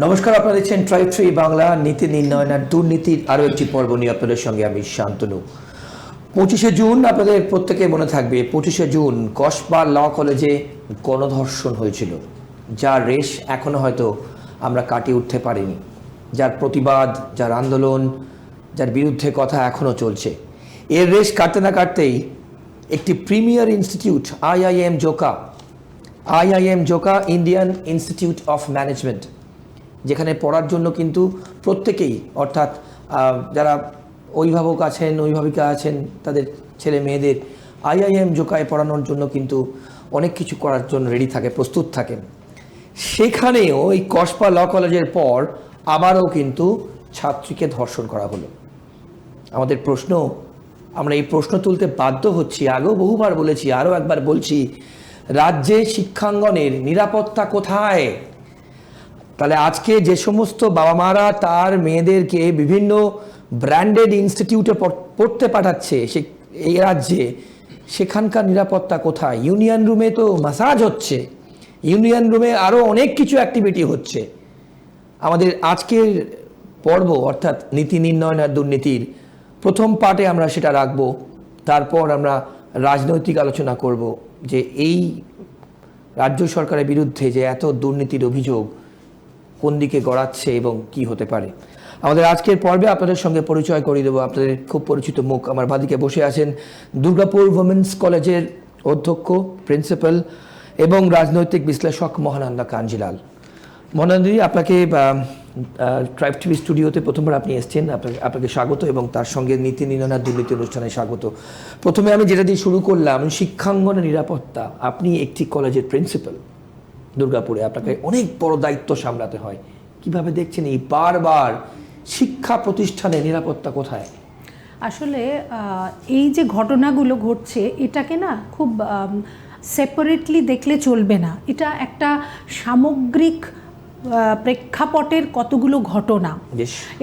নমস্কার, আপনারা দেখছেন ট্রাইব থ্রি বাংলা। নীতি নির্ণয়ন আর দুর্নীতির আরও একটি পর্ব নিয়ে আপনাদের সঙ্গে আমি শান্তনু। 25শে জুন আপনাদের প্রত্যেকে মনে থাকবে, 25শে জুন কসবা ল কলেজে গণধর্ষণ হয়েছিল, যার রেশ এখনও হয়তো আমরা কাটিয়ে উঠতে পারিনি, যার প্রতিবাদ, যার আন্দোলন, যার বিরুদ্ধে কথা এখনও চলছে। এর রেশ কাটতে না কাটতেই একটি premier institute IIM Joka Indian institute of management, যেখানে পড়ার জন্য কিন্তু প্রত্যেকেই, অর্থাৎ যারা অভিভাবক আছেন, অভিভাবিকা আছেন, তাদের ছেলে মেয়েদের আইআইএম জোকায় পড়ানোর জন্য কিন্তু অনেক কিছু করার জন্য রেডি থাকে, প্রস্তুত থাকেন। সেখানেও এই কসবা ল কলেজের পর আবারও কিন্তু ছাত্রীকে ধর্ষণ করা হলো। আমাদের প্রশ্ন, আমরা এই প্রশ্ন তুলতে বাধ্য হচ্ছি, আগেও বহুবার বলেছি, আরও একবার বলছি, রাজ্যে শিক্ষাঙ্গনের নিরাপত্তা কোথায়? তাহলে আজকে যে সমস্ত বাবা মারা তার মেয়েদেরকে বিভিন্ন ব্র্যান্ডেড ইনস্টিটিউটে পড়তে পাঠাচ্ছে এই রাজ্যে, সেখানকার নিরাপত্তা কোথায়? ইউনিয়ন রুমে তো ম্যাসাজ হচ্ছে, ইউনিয়ন রুমে আরও অনেক কিছু অ্যাক্টিভিটি হচ্ছে। আমাদের আজকের পর্ব, অর্থাৎ নীতি নির্ণয়ন আর দুর্নীতির প্রথম পার্টে আমরা সেটা রাখবো। তারপর আমরা রাজনৈতিক আলোচনা করব যে এই রাজ্য সরকারের বিরুদ্ধে যে এত দুর্নীতির অভিযোগ কোন দিকে গড়াচ্ছে এবং কি হতে পারে। আমাদের আজকের পর্বে আপনাদের সঙ্গে পরিচয় করিয়ে দেবো আপনাদের খুব পরিচিত মুখ। আমার বাদিকে বসে আছেন দুর্গাপুর উইমেন্স কলেজের অধ্যক্ষ, প্রিন্সিপাল এবং রাজনৈতিক বিশ্লেষক মহানন্দা কাঞ্জিলাল। মহানন্দি, আপনাকে ট্রাইব টিভি স্টুডিওতে প্রথমবার আপনি এসেছেন, আপনাকে স্বাগত এবং তার সঙ্গে নীতি নির্ণয়ন আর দুর্নীতি অনুষ্ঠানে স্বাগত। প্রথমে আমি যেটা দিয়ে শুরু করলাম, শিক্ষাঙ্গনের নিরাপত্তা। আপনি একটি কলেজের প্রিন্সিপাল দুর্গাপুরে, আপনাকে অনেক বড় দায়িত্ব সামলাতে হয়। কিভাবে দেখছেন এই বারবার শিক্ষা প্রতিষ্ঠানে নিরাপত্তা কোথায়? আসলে এই যে ঘটনাগুলো ঘটছে, এটাকে না খুব সেপারেটলি দেখলে চলবে না। এটা একটা সামগ্রিক প্রেক্ষাপটের কতগুলো ঘটনা,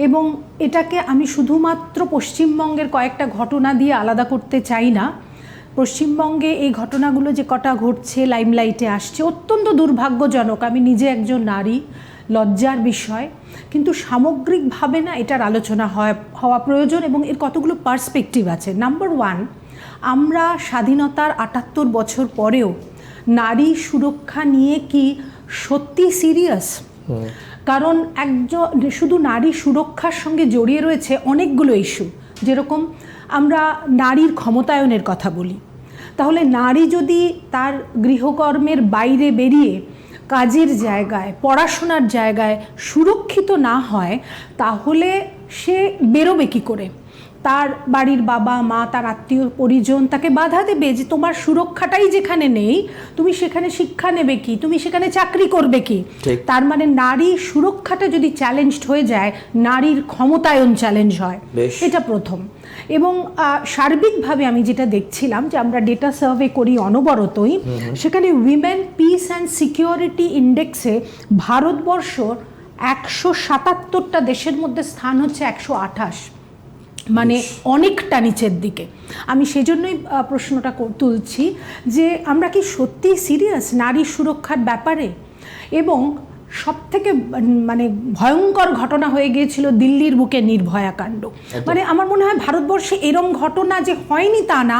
এবং এটাকে আমি শুধুমাত্র পশ্চিমবঙ্গের কয়েকটা ঘটনা দিয়ে আলাদা করতে চাই না। পশ্চিমবঙ্গে এই ঘটনাগুলো যে কটা ঘটছে, লাইমলাইটে আসছে, অত্যন্ত দুর্ভাগ্যজনক। আমি নিজে একজন নারী, লজ্জার বিষয়, কিন্তু সামগ্রিকভাবে না এটার আলোচনা হওয়া প্রয়োজন এবং এর কতগুলো পার্সপেক্টিভ আছে। নাম্বার ওয়ান, আমরা স্বাধীনতার ৭৮ বছর পরেও নারী সুরক্ষা নিয়ে কি সত্যি সিরিয়াস? কারণ শুধু নারী সুরক্ষার সঙ্গে জড়িয়ে রয়েছে অনেকগুলো ইস্যু। যেরকম আমরা নারীর ক্ষমতায়নের কথা বলি, তাহলে নারী যদি তার গৃহকর্মের বাইরে বেরিয়ে কাজের জায়গায়, পড়াশোনার জায়গায় সুরক্ষিত না হয়, তাহলে সে বেরোবে কী করে? তার বাড়ির বাবা মা, তার আত্মীয় পরিজন তাকে বাধা দেবে যে তোমার সুরক্ষাটাই যেখানে নেই, তুমি সেখানে শিক্ষা নেবে কি, তুমি সেখানে চাকরি করবে কি? তার মানে নারী সুরক্ষাটা যদি চ্যালেঞ্জড হয়ে যায়, নারীর ক্ষমতায়ন চ্যালেঞ্জ হয়। এটা প্রথম। এবং সার্বিকভাবে আমি যেটা দেখছিলাম, যে আমরা ডেটা সার্ভে করি অনবরতই, সেখানে উইমেন পিস অ্যান্ড সিকিউরিটি ইন্ডেক্সে ভারতবর্ষ ১৭৭টা দেশের মধ্যে স্থান হচ্ছে ১২৮, মানে অনেকটা নিচের দিকে। আমি সেজন্যই প্রশ্নটা তুলছি যে আমরা কি সত্যিই সিরিয়াস নারী সুরক্ষার ব্যাপারে? এবং সবথেকে মানে ভয়ঙ্কর ঘটনা হয়ে গিয়েছিল দিল্লির বুকে নির্ভয়া কাণ্ড। মানে আমার মনে হয় ভারতবর্ষে এরম ঘটনা যে হয়নি তা না,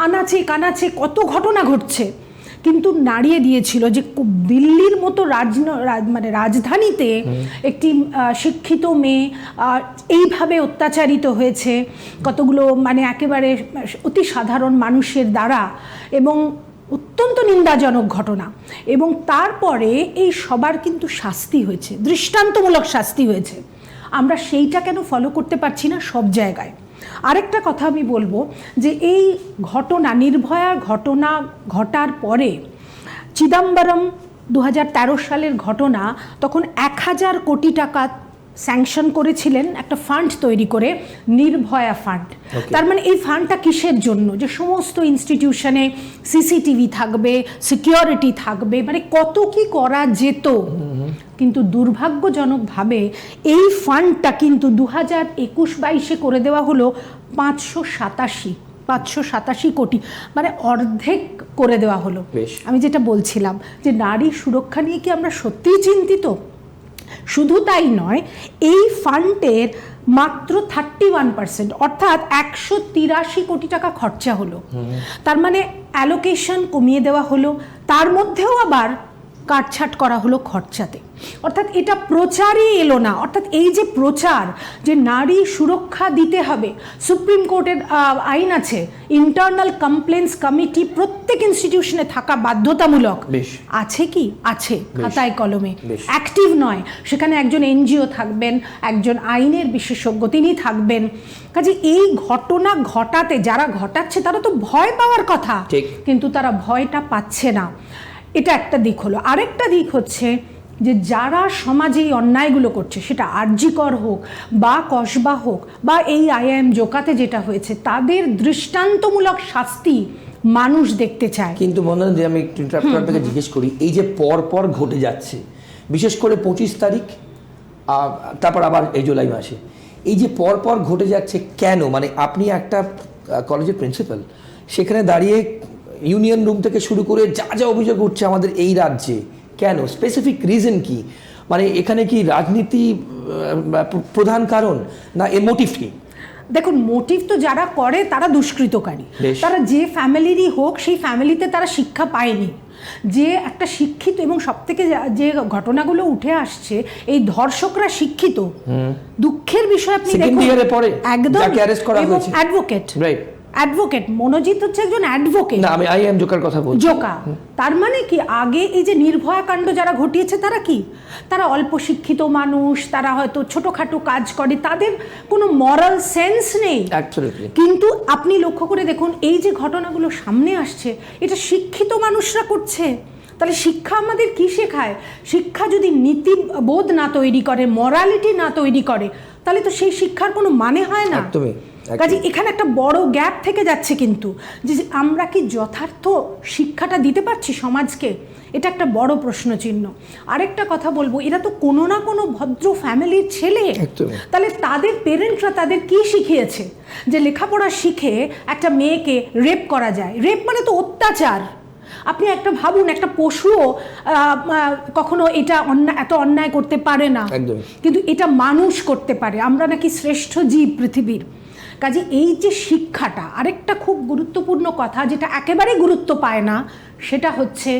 আনাচে কানাচে কত ঘটনা ঘটছে, কিন্তু নাড়িয়ে দিয়েছিল যে দিল্লির মতো রাজধানীতে একটি শিক্ষিত মেয়ে এইভাবে অত্যাচারিত হয়েছে কতগুলো মানে একেবারে অতি সাধারণ মানুষের দ্বারা, এবং অত্যন্ত নিন্দাজনক ঘটনা। এবং তারপরে এই সবার কিন্তু শাস্তি হয়েছে, দৃষ্টান্তমূলক শাস্তি হয়েছে। আমরা সেইটা কেন ফলো করতে পারছি না সব জায়গায়? আরেকটা কথা আমি বলবো যে এই ঘটনা, নির্ভয়ার ঘটনা ঘটার পরে চিদম্বরম ২০১৩ সালের ঘটনা, তখন ১,০০০ কোটি টাকা স্যাংশন করেছিলেন একটা ফান্ড তৈরি করে, নির্ভয়া ফান্ড। তার মানে এই ফান্ডটা কিসের জন্য? যে সমস্ত ইনস্টিটিউশনে সিসিটিভি থাকবে, সিকিউরিটি থাকবে, মানে কত কি করা যেত। কিন্তু দুর্ভাগ্যজনকভাবে এই ফান্ডটা কিন্তু ২০২১-২২ করে দেওয়া হলো ৫৮৭ কোটি, মানে অর্ধেক করে দেওয়া হলো। আমি যেটা বলছিলাম যে নারী সুরক্ষা নিয়ে কি আমরা সত্যিই চিন্তিত? শুধু তাই নয়, এই ফান্ডের মাত্র 31%, অর্থাৎ 183 কোটি টাকা খরচা হলো। তার মানে অ্যালোকেশন কমিয়ে দেওয়া হলো, তার মধ্যেও আবার কাটছাট করা হলো খরচাতে। অর্থাৎ এটা প্রচারই এলো না। অর্থাৎ এই যে প্রচার, যে নারী সুরক্ষা দিতে হবে, সুপ্রিম কোর্টের আইন আছে, ইন্টারনাল কমপ্লেন্টস কমিটি প্রত্যেক ইনস্টিটিউশনে থাকা বাধ্যতামূলক, আছে কি? আছে, খাতায় কলমে, অ্যাক্টিভ নয়। সেখানে একজন এনজিও থাকবেন, একজন আইনের বিশেষজ্ঞ তিনি থাকবেন। কাজে এই ঘটনা ঘটাতে যারা ঘটাচ্ছে তারা তো ভয় পাওয়ার কথা, কিন্তু তারা ভয়টা পাচ্ছে না। এটা একটা দিক হলো। আরেকটা দিক হচ্ছে যে যারা সমাজে এই অন্যায়গুলো করছে, সেটা আরজিকর হোক বা কসবা হোক বা এই IIM জোকাতে যেটা হয়েছে, তাদের দৃষ্টান্তমূলক শাস্তি মানুষ দেখতে চায়। কিন্তু মনে যে আমি একটু আপনাকে জিজ্ঞেস করি, এই যে পর পর ঘটে যাচ্ছে, বিশেষ করে 25 তারিখ, তারপর আবার এই জুলাই মাসে, এই যে পর পর ঘটে যাচ্ছে কেন? মানে আপনি একটা কলেজের প্রিন্সিপাল, সেখানে দাঁড়িয়ে ইউনিয়ন রুম থেকে শুরু করে যা যা অভিযোগ উঠছে আমাদের এই রাজ্যে, কেন? স্পেসিফিক রিজন কি? মানে এখানে কি রাজনীতি প্রধান কারণ, না এর মোটিভ কি? দেখুন, মোটিভ তো যারা করে তারা দুষ্কৃতকারী, তারা যে ফ্যামিলিরই হোক সেই ফ্যামিলিতে তারা শিক্ষা পায়নি। যে একটা শিক্ষিত, এবং সবথেকে যে ঘটনাগুলো উঠে আসছে, এই ধর্ষকরা শিক্ষিত। দুঃখের বিষয় আপনি দেখুন, একদম অ্যাডভোকেট মনোজিৎ হচ্ছে একজন অ্যাডভোকেট। না, আমি IIM জোকার কথা বলছি। জোকা তার মানে কি, আগে এই যে নির্ভয়া কাণ্ড যারা ঘটিয়েছে তারা কি, তারা অল্প শিক্ষিত মানুষ, তারা হয়তো ছোটখাটো কাজ করে, তাদের কোনো মরাল সেন্স নেই। কিন্তু আপনি লক্ষ্য করে দেখুন, এই যে ঘটনাগুলো সামনে আসছে, এটা শিক্ষিত মানুষরা করছে। তাহলে শিক্ষা আমাদের কি শেখায়? শিক্ষা যদি নীতিবোধ না তৈরি করে, মরালিটি না তৈরি করে, তাহলে তো সেই শিক্ষার কোনো মানে হয় না। কাজে এখানে একটা বড় গ্যাপ থেকে যাচ্ছে, কিন্তু যে আমরা কি যথার্থ শিক্ষাটা দিতে পারছি সমাজকে, এটা একটা বড় প্রশ্ন চিহ্ন। আরেকটা কথা বলবো, এরা তো কোনো না কোনো ভদ্র ফ্যামিলির ছেলে, তাহলে তাদের পেরেন্টসরা তাদের কি শিখিয়েছে? যে লেখাপড়া শিখে একটা মেয়েকে রেপ করা যায়। রেপ মানে তো অত্যাচার। আপনি একটা ভাবুন, একটা পশুও কখনো এটা এত অন্যায় করতে পারে না, কিন্তু এটা মানুষ করতে পারে। আমরা নাকি শ্রেষ্ঠ জীব পৃথিবীর। কাজে এই যে শিক্ষাটা, আরেকটা খুব গুরুত্বপূর্ণ কথা যেটা একেবারে গুরুত্ব পায় না, সেটা হচ্ছে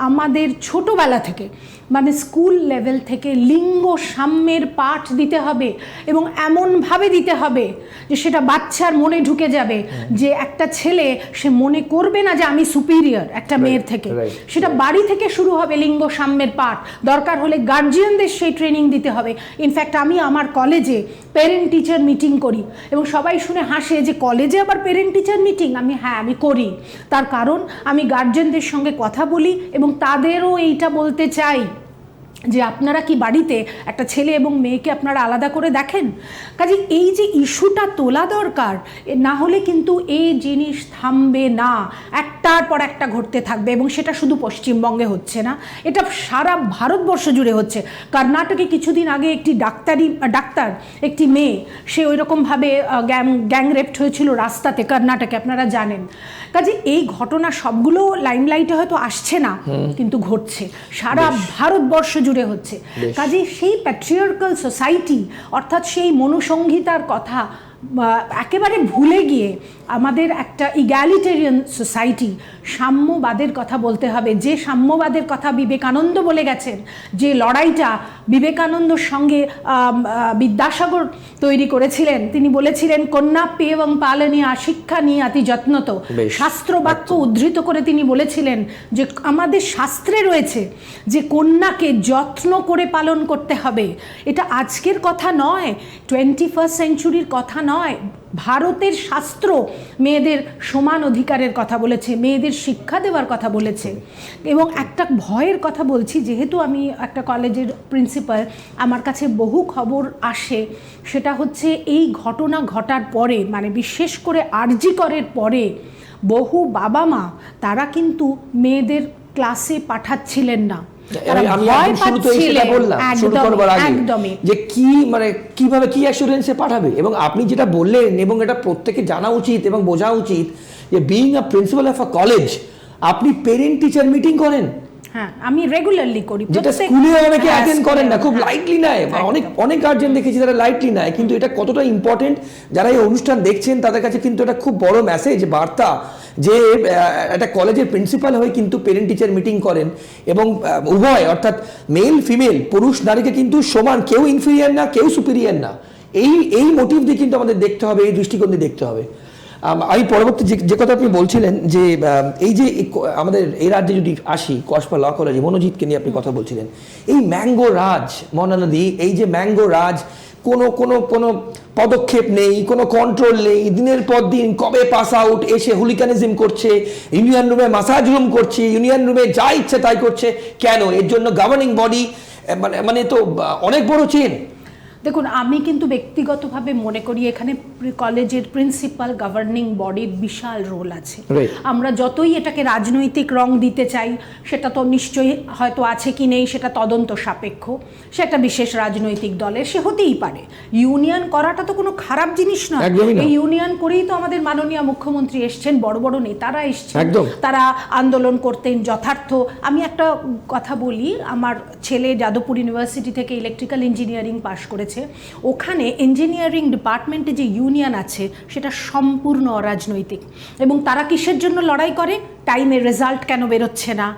আমাদের ছোটবেলা থেকে, মানে স্কুল লেভেল থেকে লিঙ্গ সাম্যের পাঠ দিতে হবে, এবং এমনভাবে দিতে হবে যে সেটা বাচ্চার মনে ঢুকে যাবে, যে একটা ছেলে সে মনে করবে না যে আমি সুপিরিয়র একটা মেয়ের থেকে। সেটা বাড়ি থেকে শুরু হবে, লিঙ্গ সাম্যের পাঠ। দরকার হলে গার্জিয়ানদের সেই ট্রেনিং দিতে হবে। ইনফ্যাক্ট আমি আমার কলেজে পেরেন্ট টিচার মিটিং করি, এবং সবাই শুনে হাসে যে কলেজে আবার পেরেন্ট টিচার মিটিং। আমি করি, তার কারণ আমি গার্জিয়ানদের সঙ্গে কথা বলি এবং তাদেরও এইটা বলতে চাই যে আপনারা কি বাড়িতে একটা ছেলে এবং মেয়েকে আপনারা আলাদা করে দেখেন? কাজে এই যে ইস্যুটা তোলা দরকার, না হলে কিন্তু এই জিনিস থামবে না, একটার পর একটা ঘটতে থাকবে। এবং সেটা শুধু পশ্চিমবঙ্গে হচ্ছে না, এটা সারা ভারতবর্ষ জুড়ে হচ্ছে। কর্ণাটকে কিছুদিন আগে একটি ডাক্তার একটি মেয়ে, সে ওই রকমভাবে গ্যাং রেপড হয়েছিল রাস্তাতে, কর্ণাটকে, আপনারা জানেন। কাজে এই ঘটনা সবগুলো লাইমলাইটে হয়তো আসছে না, কিন্তু ঘটছে, সারা ভারতবর্ষ জুড়ে হচ্ছে। কাজে সেই প্যাট্রিয়ার্কাল সোসাইটি, অর্থাৎ সেই মনুসংহিতার কথা একেবারে ভুলে গিয়ে আমাদের একটা ইগ্যালিটেরিয়ান সোসাইটি, সাম্যবাদের কথা বলতে হবে। যে সাম্যবাদের কথা বিবেকানন্দ বলে গেছেন, যে লড়াইটা বিবেকানন্দর সঙ্গে বিদ্যাসাগর তৈরি করেছিলেন, তিনি বলেছিলেন কন্যা পেয়ং পালনীয়া শিক্ষা নিয়াতি যত্নত। শাস্ত্র বাক্য উদ্ধৃত করে তিনি বলেছিলেন যে আমাদের শাস্ত্রে রয়েছে যে কন্যাকে যত্ন করে পালন করতে হবে। এটা আজকের কথা নয়, 21st সেঞ্চুরির কথা নয়। ভারতের শাস্ত্র মেয়েদের সমান অধিকারের কথা বলেছে, মেয়েদের শিক্ষা দেওয়ার কথা বলেছে। এবং একটা ভয়ের কথা বলছি, যেহেতু আমি একটা কলেজের প্রিন্সিপাল, আমার কাছে বহু খবর আসে, সেটা হচ্ছে এই ঘটনা ঘটার পরে, মানে বিশেষ করে আরজি করের পরে, বহু বাবা মা তারা কিন্তু মেয়েদের ক্লাসে পাঠাচ্ছিলেন না। যে কি মানে কিভাবে কি অ্যাসুরেন্সে পাঠাবে। এবং আপনি যেটা বললেন, এবং এটা প্রত্যেকে জানা উচিত এবং বোঝা উচিত, যে being a principal of a college, আপনি পেরেন্ট টিচার মিটিং করেন, হ্যাঁ আমি রেগুলারলি করি, যেটা প্রত্যেক- স্কুলে অনেকে হ্যাঁ, অ্যাটেন্ড করেন না, স্কুলে, খুব হ্যাঁ। লাইটলি নেয়, বা একদম। অনেক গার্জেন দেখেছি যারা লাইটলি নেয়, কিন্তু এটা কতটা ইম্পর্টেন্ট যারা এই অনুষ্ঠান দেখছেন তাদের কাছে কিন্তু এটা খুব বড় মেসেজ, বার্তা, যে একটা কলেজের প্রিন্সিপাল হয়ে কিন্তু পেরেন্ট টিচার মিটিং করেন এবং উভয় অর্থাৎ মেল ফিমেল পুরুষ নারীকে কিন্তু সমান, কেউ ইনফিরিয়ার না কেউ সুপিরিয়ার না, এই মোটিভ দিয়ে কিন্তু আমাদের দেখতে হবে, এই দৃষ্টিকোণ দিয়ে দেখতে হবে। আমি পরবর্তী যে কথা আপনি বলছিলেন যে এই যে আমাদের এই রাজ্যে যদি আসি, কসবা ল কলেজে মনোজিৎকে নিয়ে আপনি কথা বলছিলেন, এই ম্যাঙ্গো রাজ মনানদি, এই যে ম্যাঙ্গো রাজ, কোনো পদক্ষেপ নেই, কোনো কন্ট্রোল নেই, দিনের পর দিন কবে পাস আউট, এসে হুলিকানিজম করছে, ইউনিয়ন রুমে মাসাজ রুম করছে, ইউনিয়ন রুমে যা ইচ্ছে তাই করছে, কেন? এর জন্য গভর্নিং বডি মানে তো অনেক বড় চেন। দেখুন, আমি কিন্তু ব্যক্তিগতভাবে মনে করি এখানে কলেজের প্রিন্সিপাল গভর্নিং বডির বিশাল রোল আছে। Right. আমরা যতই এটাকে রাজনৈতিক রং দিতে চাই, সেটা তো নিশ্চয়ই হয়তো আছে কি নেই সেটা তদন্ত সাপেক্ষ, সে একটা বিশেষ রাজনৈতিক দলের, সে হতেই পারে। ইউনিয়ন করাটা তো কোনো খারাপ জিনিস নয়, একদমই না। এই ইউনিয়ন করেই তো আমাদের মাননীয় মুখ্যমন্ত্রী এসছেন, বড় বড় নেতারা এসছেন, একদম। তারা আন্দোলন করতেন যথার্থ। আমি একটা কথা বলি, আমার ছেলে যাদবপুর ইউনিভার্সিটি থেকে ইলেকট্রিক্যাল ইঞ্জিনিয়ারিং পাশ করেছে, ওখানে ইঞ্জিনিয়ারিং ডিপার্টমেন্টে যে ইউনিয়ন আছে সেটা সম্পূর্ণ অরাজনৈতিক, এবং তারা কিসের জন্য লড়াই করে? টাইমের রেজাল্ট কেন বেরোচ্ছে না,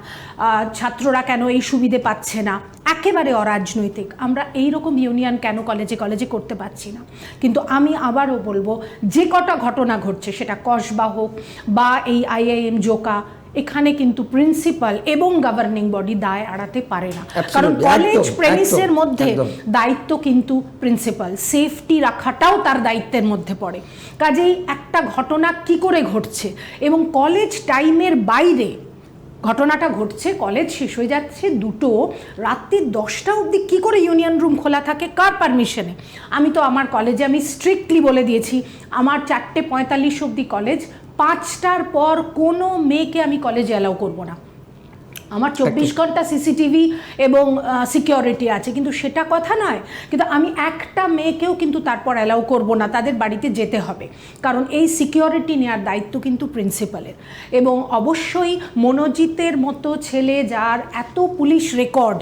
ছাত্ররা কেন এই সুবিধে পাচ্ছে না, একেবারে অরাজনৈতিক। আমরা এই রকম ইউনিয়ন কেন কলেজে কলেজে করতে পারছি না? কিন্তু আমি আবারও বলবো, যে কটা ঘটনা ঘটছে, সেটা কসবা হোক বা এই IIM জোকা, এখানে কিন্তু প্রিন্সিপাল এবং গভর্নিং বডি দায় এড়াতে পারে না। কারণ কলেজ প্রেমিসের মধ্যে দায়িত্ব কিন্তু প্রিন্সিপাল, সেফটি রাখাটাও তার দায়িত্বের মধ্যে পড়ে। কাজেই একটা ঘটনা কি করে ঘটছে এবং কলেজ টাইমের বাইরে ঘটনাটা ঘটছে, কলেজ শেষ হয়ে যাচ্ছে 2টো, রাত্রি 10টা অবধি কী করে ইউনিয়ন রুম খোলা থাকে, কার পারমিশনে? আমি তো আমার কলেজে আমি স্ট্রিক্টলি বলে দিয়েছি, আমার 4:45 অবধি কলেজ, 5টার পর কোনো মেয়েকে আমি কলেজে অ্যালাউ করবো না। আমার 24 ঘন্টা সিসিটিভি এবং সিকিউরিটি আছে, কিন্তু সেটা কথা নয়, কিন্তু আমি একটা মেয়েকেও কিন্তু তারপর অ্যালাউ করব না, তাদের বাড়িতে যেতে হবে, কারণ এই সিকিউরিটি নেওয়ার দায়িত্ব কিন্তু প্রিন্সিপালের। এবং অবশ্যই মনোজিতের মতো ছেলে, যার এত পুলিশ রেকর্ড,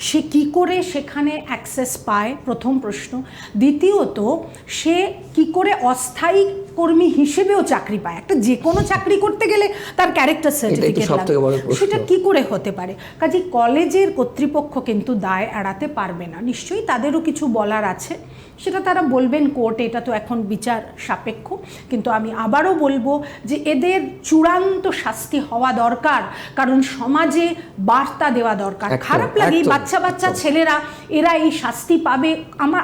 সে কি করে সেখানে অ্যাক্সেস পায়, প্রথম প্রশ্ন। দ্বিতীয়ত, সে কি করে অস্থায়ী কর্মী হিসেবেও চাকরি পায়? একটা যে কোনো চাকরি করতে গেলে তার ক্যারেক্টার সার্টিফিকেট লাগে, সেটা কি করে হতে পারে? কাজে কলেজের কর্তৃপক্ষ কিন্তু দায় এড়াতে পারবে না, নিশ্চয়ই তাদেরও কিছু বলার আছে, সেটা তারা বলবেন কোর্টে, এটা তো এখন বিচার সাপেক্ষ। কিন্তু আমি আবারও বলবো যে এদের চূড়ান্ত শাস্তি হওয়া দরকার, কারণ সমাজে বার্তা দেওয়া দরকার। খারাপ লাগে বাচ্চা ছেলেরা, এরা এই শাস্তি পাবে,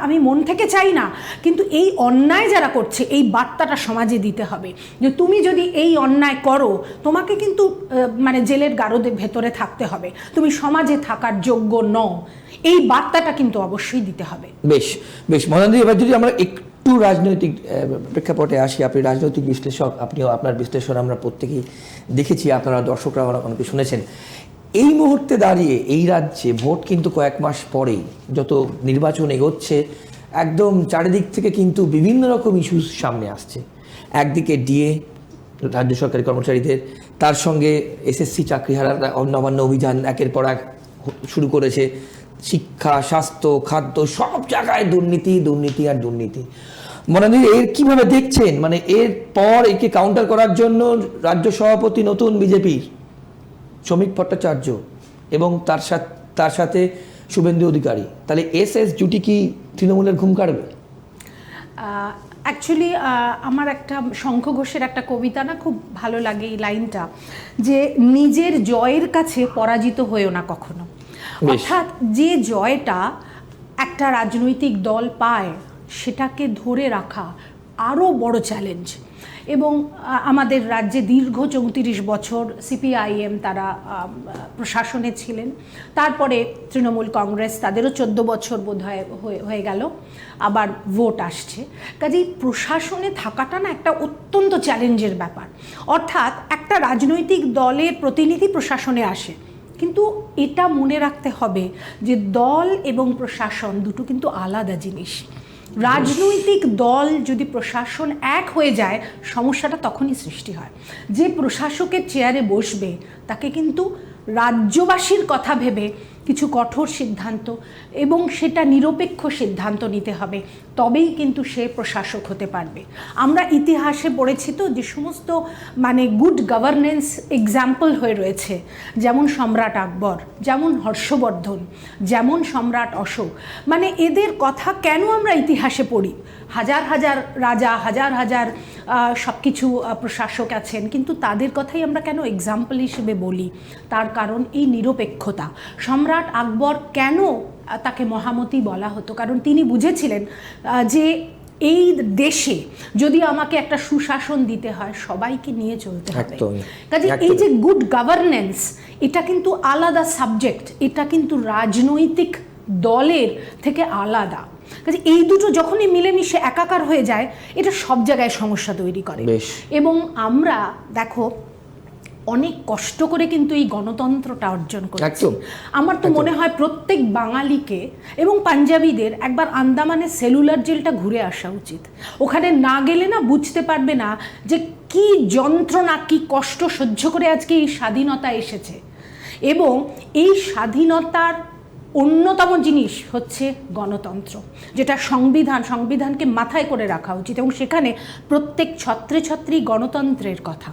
আমি মন থেকে চাই না, কিন্তু এই অন্যায় যারা করছে এই বার্তাটা সমাজে দিতে হবে যে তুমি যদি এই অন্যায় করো, তোমাকে কিন্তু মানে জেলের গারদের ভেতরে থাকতে হবে, তুমি সমাজে থাকার যোগ্য নও, এই বার্তাটা কিন্তু অবশ্যই দিতে হবে। বেশ মনানদি, এবার যদি আমরা একটু রাজনৈতিক প্রেক্ষাপটে আসি, আপনি রাজনৈতিক বিশ্লেষক, আপনিও আপনার বিশ্লেষণ আমরা প্রত্যেকেই দেখেছি, আপনারা দর্শকরা অনেকে শুনেছেন। এই মুহূর্তে দাঁড়িয়ে এই রাজ্যে ভোট কিন্তু কয়েক মাস পরেই, যত নির্বাচন এগোচ্ছে, একদম চারিদিক থেকে কিন্তু বিভিন্ন রকম ইস্যুস সামনে আসছে। একদিকে ডিএ, রাজ্য সরকারি কর্মচারীদের, তার সঙ্গে SSC চাকরিহারার নবান্ন অভিযান একের পর এক শুরু করেছে, শিক্ষা, স্বাস্থ্য, খাদ্য, সব জায়গায় দুর্নীতি আর দুর্নীতি। মনানদি, এর কিভাবে দেখছেন? মানে এর পর একে কাউন্টার করার জন্য রাজ্য সভাপতি নতুন বিজেপির শ্রমিক ভট্টাচার্য এবং তার সাথে শুভেন্দু অধিকারী, তাহলে SS জুটি কি তৃণমূলের ঘুম কাটবে? অ্যাকচুয়ালি আমার একটা শঙ্খ ঘোষের একটা কবিতা না খুব ভালো লাগে, এই লাইনটা, যে নিজের জয়ের কাছে পরাজিত হয়েও না কখনো। অর্থাৎ যে জয়টা একটা রাজনৈতিক দল পায়, সেটাকে ধরে রাখা আরও বড় চ্যালেঞ্জ। এবং আমাদের রাজ্যে দীর্ঘ 34 বছর CPIM তারা প্রশাসনে ছিলেন, তারপরে তৃণমূল কংগ্রেস, তাদেরও 14 বছর বোধহয় হয়ে গেল, আবার ভোট আসছে। কাজেই প্রশাসনে থাকাটা না একটা অত্যন্ত চ্যালেঞ্জের ব্যাপার। অর্থাৎ একটা রাজনৈতিক দলের প্রতিনিধি প্রশাসনে আসে, কিন্তু এটা মনে রাখতে হবে যে দল এবং প্রশাসন দুটো কিন্তু আলাদা জিনিস। রাজনৈতিক দল যদি প্রশাসন এক হয়ে যায়, সমস্যাটা তখনই সৃষ্টি হয়। যে প্রশাসকের চেয়ারে বসবে তাকে কিন্তু রাজ্যবাসীর কথা ভেবে কিছু কঠোর সিদ্ধান্ত এবং সেটা নিরপেক্ষ সিদ্ধান্ত নিতে হবে, তবেই কিন্তু সে প্রশাসক হতে পারবে। আমরা ইতিহাসে পড়েছি তো যে সমস্ত মানে গুড গভর্নেন্স এক্সাম্পল হয়ে রয়েছে, যেমন সম্রাট আকবর, যেমন হর্ষবর্ধন, যেমন সম্রাট অশোক, মানে এদের কথা কেন আমরা ইতিহাসে পড়ি? হাজার হাজার রাজা, হাজার হাজার সব কিছু প্রশাসক আছেন, কিন্তু তাদের কথাই আমরা কেন এক্সাম্পল হিসেবে বলি? তার কারণ এই নিরপেক্ষতা। সম্রাট আকবর কেন তাকে মহামতি বলা হতো? কারণ তিনি বুঝেছিলেন যে এই দেশে যদি আমাকে একটা সুশাসন দিতে হয়, সবাইকে নিয়ে চলতে হবে। কাজে এই যে গুড গভর্নেন্স, এটা কিন্তু আলাদা সাবজেক্ট, এটা কিন্তু রাজনৈতিক দলের থেকে আলাদা। কাজে এই দুটো যখনই মিলেমিশে একাকার হয়ে যায়, এটা সব জায়গায় সমস্যা তৈরি করে। এবং আমরা দেখো অনেক কষ্ট করে কিন্তু এই গণতন্ত্রটা অর্জন করেছি। আমার তো মনে হয় প্রত্যেক বাঙালিকে এবং পাঞ্জাবিদের একবার আন্দামানের সেলুলার জেলটা ঘুরে আসা উচিত। ওখানে না গেলে না বুঝতে পারবে না যে কি যন্ত্রণা, কি কষ্ট সহ্য করে আজকে এই স্বাধীনতা এসেছে। এবং এই স্বাধীনতার অন্যতম জিনিস হচ্ছে গণতন্ত্র, যেটা সংবিধানকে মাথায় করে রাখা উচিত, এবং সেখানে প্রত্যেক ছত্রে ছত্রেই গণতন্ত্রের কথা।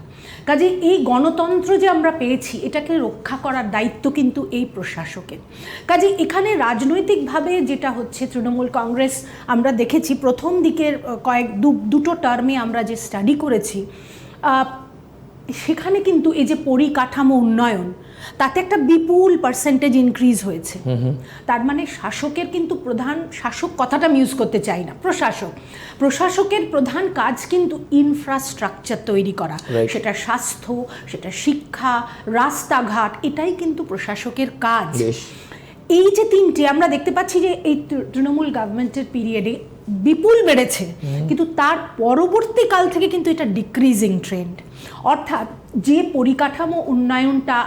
কাজে এই গণতন্ত্র যে আমরা পেয়েছি, এটাকে রক্ষা করার দায়িত্ব কিন্তু এই প্রশাসকের। কাজে এখানে রাজনৈতিকভাবে যেটা হচ্ছে, তৃণমূল কংগ্রেস আমরা দেখেছি প্রথম দিকের দুটো টার্মে আমরা যে স্টাডি করেছি, সেখানে কিন্তু এই যে পরিকাঠামো উন্নয়ন, তাতে একটা বিপুল পার্সেন্টেজ ইনক্রিজ হয়েছে। তার মানে শাসকের কিন্তু শাসক কথাটা আমি ইউজ করতে চাই না, প্রশাসকের প্রধান কাজ কিন্তু ইনফ্রাস্ট্রাকচার তৈরি করা, সেটা স্বাস্থ্য, সেটা শিক্ষা, রাস্তাঘাট, এটাই কিন্তু প্রশাসকের কাজ। এই যে তিনটে আমরা দেখতে পাচ্ছি যে এই তৃণমূল গভর্নমেন্টের পিরিয়ডে বিপুল বেড়েছে, কিন্তু তার পরবর্তীকাল থেকে কিন্তু এটা ডিক্রিজিং ট্রেন্ড। অর্থাৎ যে পরিকাঠামো উন্নয়নটা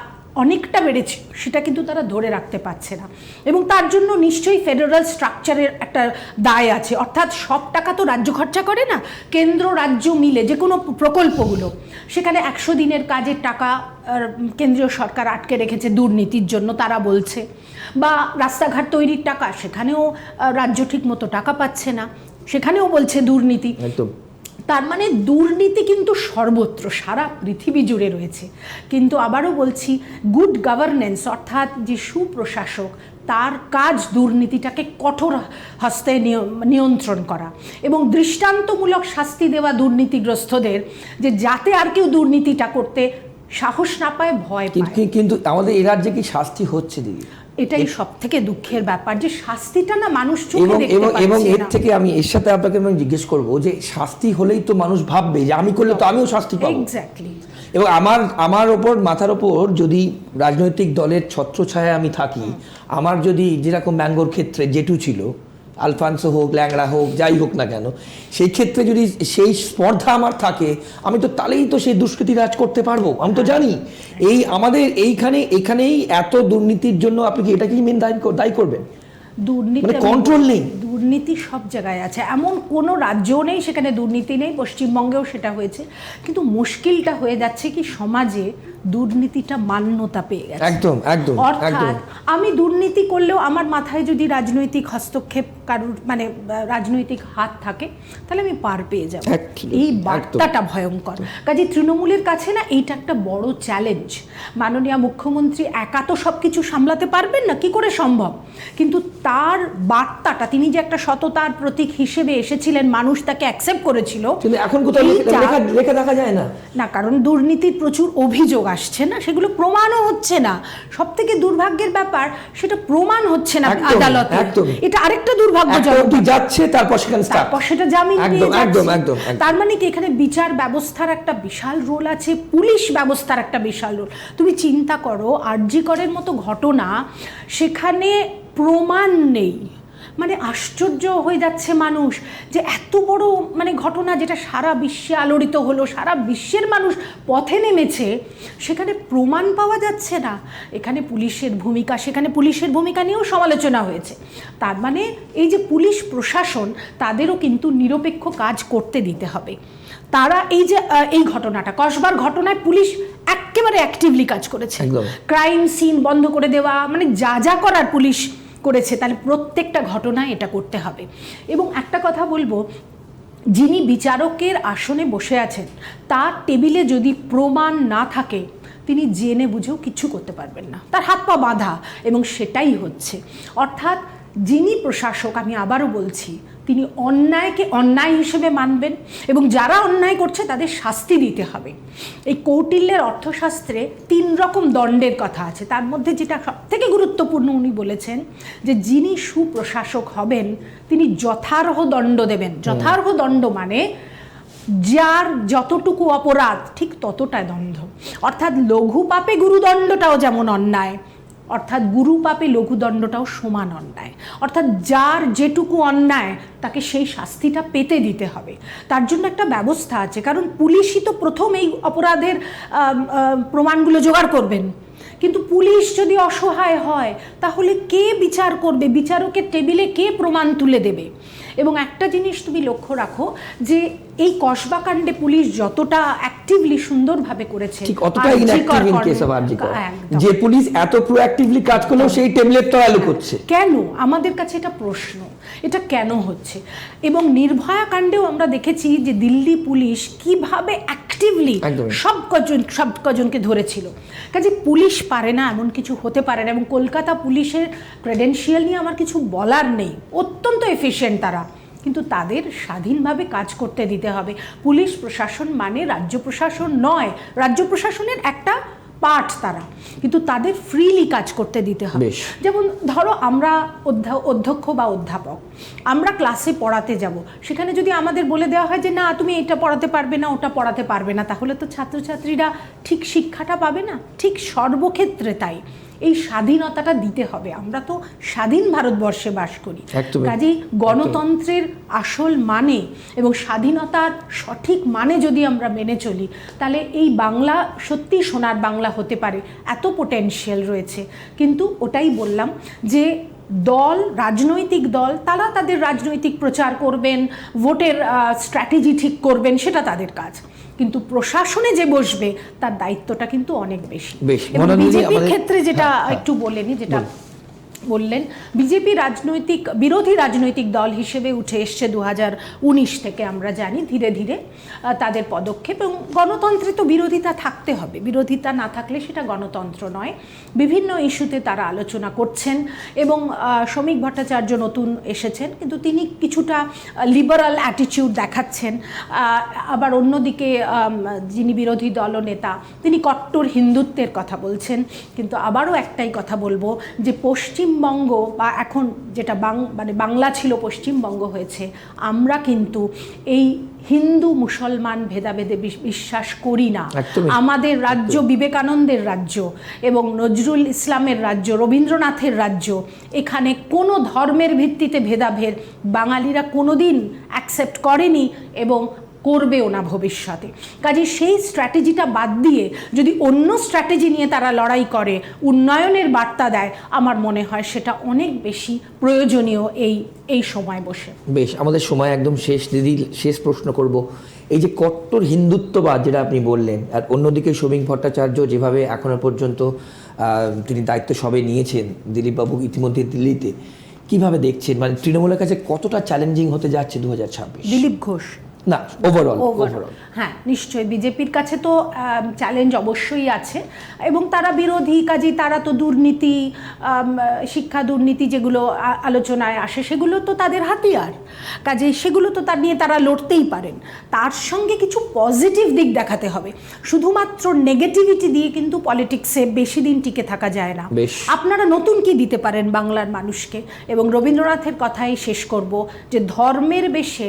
অনেকটা বেড়েছে, সেটা কিন্তু তারা ধরে রাখতে পারছে না, এবং তার জন্য নিশ্চয়ই ফেডারেল স্ট্রাকচারের একটা দায় আছে। অর্থাৎ সব টাকা তো রাজ্য খরচা করে না, কেন্দ্র রাজ্য মিলে যে কোনো প্রকল্পগুলো, সেখানে 100 দিনের কাজের টাকা কেন্দ্রীয় সরকার আটকে রেখেছে দুর্নীতির জন্য তারা বলছে, বা রাস্তাঘাট তৈরির টাকা, সেখানেও রাজ্য ঠিক মতো টাকা পাচ্ছে না, সেখানেও বলছে দুর্নীতি। তার মানে দুর্নীতি কিন্তু সর্বত্র, সারা পৃথিবী জুড়ে রয়েছে। কিন্তু আবারও বলছি, গুড গভর্নেন্স অর্থাৎ যে সুপ্রশাসক, তার কাজ দুর্নীতিটাকে কঠোর হস্তে নিয়ন্ত্রণ করা এবং দৃষ্টান্তমূলক শাস্তি দেওয়া দুর্নীতিগ্রস্তদের, যে যাতে আর কেউ দুর্নীতিটা করতে সাহস না পায়, ভয় পায়। কিন্তু আমাদের এই রাজ্যে কি শাস্তি হচ্ছে দিদি? এটাই সব থেকে দুঃখের ব্যাপার, যে শাস্তিটা না মানুষ চোখে দেখতে পাচ্ছে না। এবং এর থেকে আমি এর সাথে আপনাকে জিজ্ঞেস করব, যে শাস্তি হলেই তো মানুষ ভাববে যে আমি করলে তো আমিও শাস্তি পাবো। এক্স্যাক্টলি। এবং আমার ওপর, মাথার ওপর যদি রাজনৈতিক দলের ছত্রছায়ায় আমি থাকি, আমার যদি যেরকম ম্যাঙ্গোর ক্ষেত্রে জেঠু ছিল, আলফান্সো হোক, ল্যাংড়া হোক, যাই হোক না কেন, সেই ক্ষেত্রে যদি সেই স্পর্ধা আমার থাকে, আমি তো তাহলেই তো সেই দুষ্কৃতি রাজ করতে পারবো। আমি তো জানি এই আমাদের এখানেই এত দুর্নীতির জন্য আপনি কি এটাকেই মেন দায়ী করবেন? দুর্নীতি কন্ট্রোল নেই, দুর্নীতি সব জায়গায় আছে, এমন কোনো রাজ্য নেই সেখানে দুর্নীতি নেই। পশ্চিমবঙ্গেও সেটা হয়েছে, কিন্তু মুশকিলটা হয়ে যাচ্ছে কি সমাজে দুর্নীতিটা মান্যতা পেয়ে গেছে। একদম একদম। অর্থাৎ আমি দুর্নীতি করলেও আমার মাথায় যদি রাজনৈতিক হস্তক্ষেপ, কারোর মানে রাজনৈতিক হাত থাকে, তাহলে আমি পার পেয়ে যাব। এই বার্তাটা ভয়ঙ্কর। কাজে তৃণমূলের কাছে না এইটা একটা বড় চ্যালেঞ্জ। মাননীয় মুখ্যমন্ত্রী একা তো সব কিছু সামলাতে পারবেন না, কি করে সম্ভব? কিন্তু তার বার্তাটা, তিনি যে একটা সততার প্রতীক হিসেবে এসেছিলেন, মানুষ তাকে অ্যাকসেপ্ট করেছিল, কিন্তু এখন কোথাও লেখা দেখা যায় না। না, কারণ দুর্নীতির প্রচুর অভিযোগ আসছে না, সেগুলো প্রমাণও হচ্ছে না। সব থেকে দুর্ভাগ্যের ব্যাপার, সেটা প্রমাণ হচ্ছে না আদালতে। এটা আরেকটা দুর্ভাগ্যজনক, যাচ্ছে তারপর সেটা জামিন পেয়ে যাচ্ছে। তার মানে কি এখানে বিচার ব্যবস্থার একটা বিশাল রোল আছে, পুলিশ ব্যবস্থার একটা বিশাল রোল। তুমি চিন্তা করো, আরজি করের মতো ঘটনা, সেখানে প্রমাণ নেই, মানে আশ্চর্য হয়ে যাচ্ছে মানুষ যে এত বড় মানে ঘটনা, যেটা সারা বিশ্বে আলোড়িত হলো, সারা বিশ্বের মানুষ পথে নেমেছে, সেখানে প্রমাণ পাওয়া যাচ্ছে না। এখানে পুলিশের ভূমিকা নিয়েও সমালোচনা হয়েছে। তার মানে এই যে পুলিশ প্রশাসন, তাদেরও কিন্তু নিরপেক্ষ কাজ করতে দিতে হবে। তারা এই যে এই ঘটনাটা, কসবার ঘটনায় পুলিশ একেবারে একেবারে অ্যাক্টিভলি কাজ করেছে, একদম। ক্রাইম সিন বন্ধ করে দেওয়া, মানে যা যা করার পুলিশ করেছে, তাহলে প্রত্যেকটা ঘটনায় এটা করতে হবে। এবং একটা কথা বলবো, যিনি বিচারকের আসনে বসে আছেন তার টেবিলে যদি প্রমাণ না থাকে তিনি জেনে বুঝেও কিছু করতে পারবেন না, তার হাত পা বাঁধা, এবং সেটাই হচ্ছে। অর্থাৎ যিনি প্রশাসক, আমি আবারও বলছি, তিনি অন্যায়কে অন্যায় হিসেবে মানবেন এবং যারা অন্যায় করছে তাদের শাস্তি দিতে হবে। এই কৌটিল্যের অর্থশাস্ত্রে 3 রকম দণ্ডের কথা আছে, তার মধ্যে যেটা সবথেকে গুরুত্বপূর্ণ উনি বলেছেন যে যিনি সুপ্রশাসক হবেন তিনি যথার্হ দণ্ড দেবেন। যথার্হ দণ্ড মানে যার যতটুকু অপরাধ ঠিক ততটাই দণ্ড, অর্থাৎ লঘু পাপে গুরুদণ্ডটাও যেমন অন্যায়, অর্থাৎ গুরু পাপে লঘুদণ্ডটাও সমান অন্যায়। অর্থাৎ যার যেটুকু অন্যায় তাকে সেই শাস্তিটা পেতে দিতে হবে। তার জন্য একটা ব্যবস্থা আছে, কারণ পুলিশই তো প্রথম এই অপরাধের প্রমাণগুলো জোগাড় করবেন। কিন্তু পুলিশ যদি অসহায় হয় তাহলে কে বিচার করবে, বিচারকের টেবিলে কে প্রমাণ তুলে দেবে? এবং একটা জিনিস তুমি লক্ষ্য রাখো যে এই কসবা কাণ্ডে পুলিশ যতটা অ্যাক্টিভলি সুন্দরভাবে করেছে, ঠিক অতটাই ইনঅ্যাক্টিভ ইন কেস অফ আরজি কর। যে পুলিশ এত প্রোঅ্যাক্টিভলি কাজ করলেও সেই টেমপ্লেট তো আলো করছে কেন? আমাদের কাছে এটা প্রশ্ন, এটা কেন হচ্ছে? এবং নির্ভয়া কাণ্ডেও আমরা দেখেছি যে দিল্লি পুলিশ কিভাবে অ্যাক্টিভলি সব কজনকে ধরেছিল। কাজে পুলিশ পারে না এমন কিছু হতে পারে না। এবং কলকাতা পুলিশের ক্রেডেনশিয়াল নিয়ে আমার কিছু বলার নেই, অত্যন্ত এফিশিয়েন্ট তারা, কিন্তু তাদের স্বাধীনভাবে কাজ করতে দিতে হবে। পুলিশ প্রশাসন মানে রাজ্য প্রশাসন নয়, রাজ্য প্রশাসনের একটা পার্ট তারা, কিন্তু তাদের ফ্রিলি কাজ করতে দিতে হবে। যেমন ধরো আমরা অধ্যক্ষ বা অধ্যাপক, আমরা ক্লাসে পড়াতে যাব, সেখানে যদি আমাদের বলে দেওয়া হয় যে না তুমি এটা পড়াতে পারবে না, ওটা পড়াতে পারবে না, তাহলে তো ছাত্রছাত্রীরা ঠিক শিক্ষাটা পাবে না। ঠিক সর্বক্ষেত্রে তাই এই স্বাধীনতাটা দিতে হবে। আমরা তো স্বাধীন ভারতবর্ষে বাস করি, কাজেই গণতন্ত্রের আসল মানে এবং স্বাধীনতার সঠিক মানে যদি আমরা মেনে চলি, তাহলে এই বাংলা সত্যি সোনার বাংলা হতে পারে, এত পোটেনশিয়াল রয়েছে। কিন্তু ওটাই বললাম যে দল, রাজনৈতিক দল, তারা তাদের রাজনৈতিক প্রচার করবেন, ভোটের স্ট্র্যাটেজি ঠিক করবেন, সেটা তাদের কাজ, কিন্তু প্রশাসনে যে বসবে তার দায়িত্বটা কিন্তু অনেক বেশি। বিজেপির ক্ষেত্রে যেটা একটু বলেনি, যেটা বললেন, বিজেপি বিরোধী রাজনৈতিক দল হিসেবে উঠে এসছে 2019 থেকে, আমরা জানি ধীরে ধীরে তাদের পদক্ষেপ। এবং গণতন্ত্রে তো বিরোধিতা থাকতে হবে, বিরোধিতা না থাকলে সেটা গণতন্ত্র নয়। বিভিন্ন ইস্যুতে তারা আলোচনা করছেন এবং শ্রমিক ভট্টাচার্য নতুন এসেছেন, কিন্তু তিনি কিছুটা লিবারাল অ্যাটিটিউড দেখাচ্ছেন। আবার অন্যদিকে যিনি বিরোধী দলনেতা তিনি কট্টর হিন্দুত্বের কথা বলছেন। কিন্তু আবারও একটাই কথা বলবো যে পশ্চিমবঙ্গ বা এখন যেটা বাংলা ছিল পশ্চিমবঙ্গ হয়েছে, আমরা কিন্তু এই হিন্দু মুসলমান ভেদাভেদে বিশ্বাস করি না। আমাদের রাজ্য বিবেকানন্দের রাজ্য এবং নজরুল ইসলামের রাজ্য, রবীন্দ্রনাথের রাজ্য। এখানে কোনো ধর্মের ভিত্তিতে ভেদাভেদ বাঙালিরা কোনোদিন অ্যাকসেপ্ট করেনি এবং করবেও না ভবিষ্যতে। কাজে সেই স্ট্র্যাটেজিটা বাদ দিয়ে যদি অন্য স্ট্র্যাটেজি নিয়ে তারা লড়াই করে, উন্নয়নের বার্তা দেয়, আমার মনে হয় সেটা অনেক বেশি প্রয়োজনীয় এই সময় বসে। বেশ, আমাদের সময় একদম শেষ। দিদি, শেষ প্রশ্ন করব, এই যে কট্টর হিন্দুত্ববাদ যেটা আপনি বললেন, আর অন্যদিকে শ্রমিক ভট্টাচার্য যেভাবে এখনো পর্যন্ত তিনি দায়িত্ব সবে নিয়েছেন, দিলীপবাবু ইতিমধ্যে দিল্লিতে, কিভাবে দেখছেন? মানে তৃণমূলের কাছে কতটা চ্যালেঞ্জিং হতে যাচ্ছে 2026? দিলীপ ঘোষ না, ওভারঅল। হ্যাঁ, নিশ্চয়ই বিজেপির কাছে তো চ্যালেঞ্জ অবশ্যই আছে এবং তারা বিরোধী, কাজেই তারা তো দুর্নীতি, শিক্ষা দুর্নীতি যেগুলো আলোচনায় আসে সেগুলো তো তাদের হাতিয়ার, কাজেই সেগুলো তো নিয়ে তারা লড়তেই পারেন। তার সঙ্গে কিছু পজিটিভ দিক দেখাতে হবে, শুধুমাত্র নেগেটিভিটি দিয়ে কিন্তু পলিটিক্সে বেশি দিন টিকে থাকা যায় না। আপনারা নতুন কি দিতে পারেন বাংলার মানুষকে? এবং রবীন্দ্রনাথের কথাই শেষ করব যে ধর্মের বেশে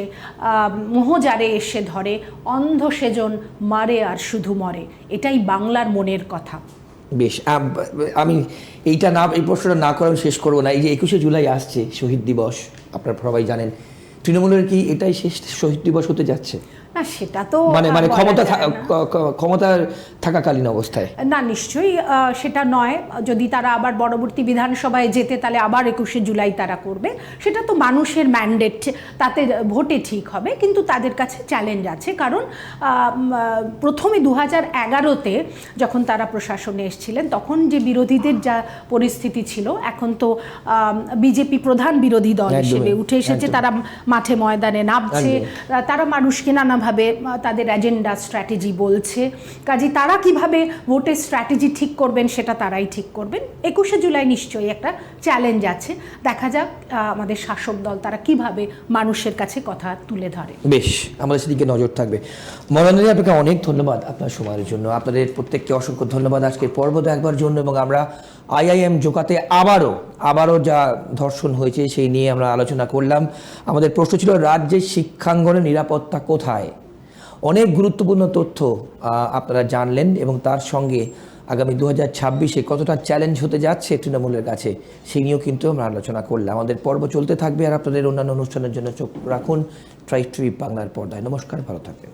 মোহজারে এসে ধরে, অন্ধ সেজন মারে আর শুধু মরে। এটাই বাংলার মনের কথা। বেশ, আমি এই প্রশ্নটা না করে শেষ করবো না। এই যে 21শে জুলাই আসছে, শহীদ দিবস, আপনারা সবাই জানেন, তৃণমূলের কি এটাই শেষ শহীদ দিবস হতে যাচ্ছে? না সেটা তো মানে বলা ক্ষমতা যায় না। ক্ষমতা থাকাকালীন অবস্থায়? না নিশ্চয়ই সেটা নয়। যদি তারা আবার পরবর্তী বিধানসভায় যেতে তাহলে আবার 21শে জুলাই তারা করবে, সেটা তো মানুষের ম্যান্ডেট, তাতে ভোটে ঠিক হবে। কিন্তু তাদের কাছে চ্যালেঞ্জ আছে, কারণ প্রথমে 2011-তে যখন তারা প্রশাসনে এসেছিলেন তখন যে বিরোধীদের যা পরিস্থিতি ছিল, এখন তো বিজেপি প্রধান বিরোধী দল হিসেবে উঠে এসেছে, তারা মাঠে ময়দানে নামছে, তারা মানুষকে নানাভাবে তাদের এজেন্ডা স্ট্র্যাটেজি বলছে। কাজে তারা কিভাবে ভোটের স্ট্র্যাটেজি ঠিক করবেন সেটা তারাই ঠিক করবেন। 21শে জুলাই নিশ্চয়ই একটা চ্যালেঞ্জ আছে, দেখা যাক আমাদের শাসক দল তারা কিভাবে মানুষের কাছে কথা তুলে ধরে। বেশ, আমাদের সেদিকে নজর থাকবে। মনোনয়ন আপনাকে অনেক ধন্যবাদ আপনার সময়ের জন্য, আপনাদের প্রত্যেককে অসংখ্য ধন্যবাদ আজকের পর্ব দেখবার জন্য। এবং আমরা IIM জোকাতে আবারও যা ধর্ষণ হয়েছে সেই নিয়ে আমরা আলোচনা করলাম। আমাদের প্রশ্ন ছিল রাজ্যের শিক্ষাঙ্গনের নিরাপত্তা কোথায়। অনেক গুরুত্বপূর্ণ তথ্য আপনারা জানলেন, এবং তার সঙ্গে আগামী 2026-এ কতটা চ্যালেঞ্জ হতে যাচ্ছে তৃণমূলের কাছে সেই নিয়েও কিন্তু আমরা আলোচনা করলাম। আমাদের পর্ব চলতে থাকবে, আর আপনাদের অন্যান্য অনুষ্ঠানের জন্য চোখ রাখুন ট্রাইব বাংলার পর্দায়। নমস্কার, ভালো থাকবেন।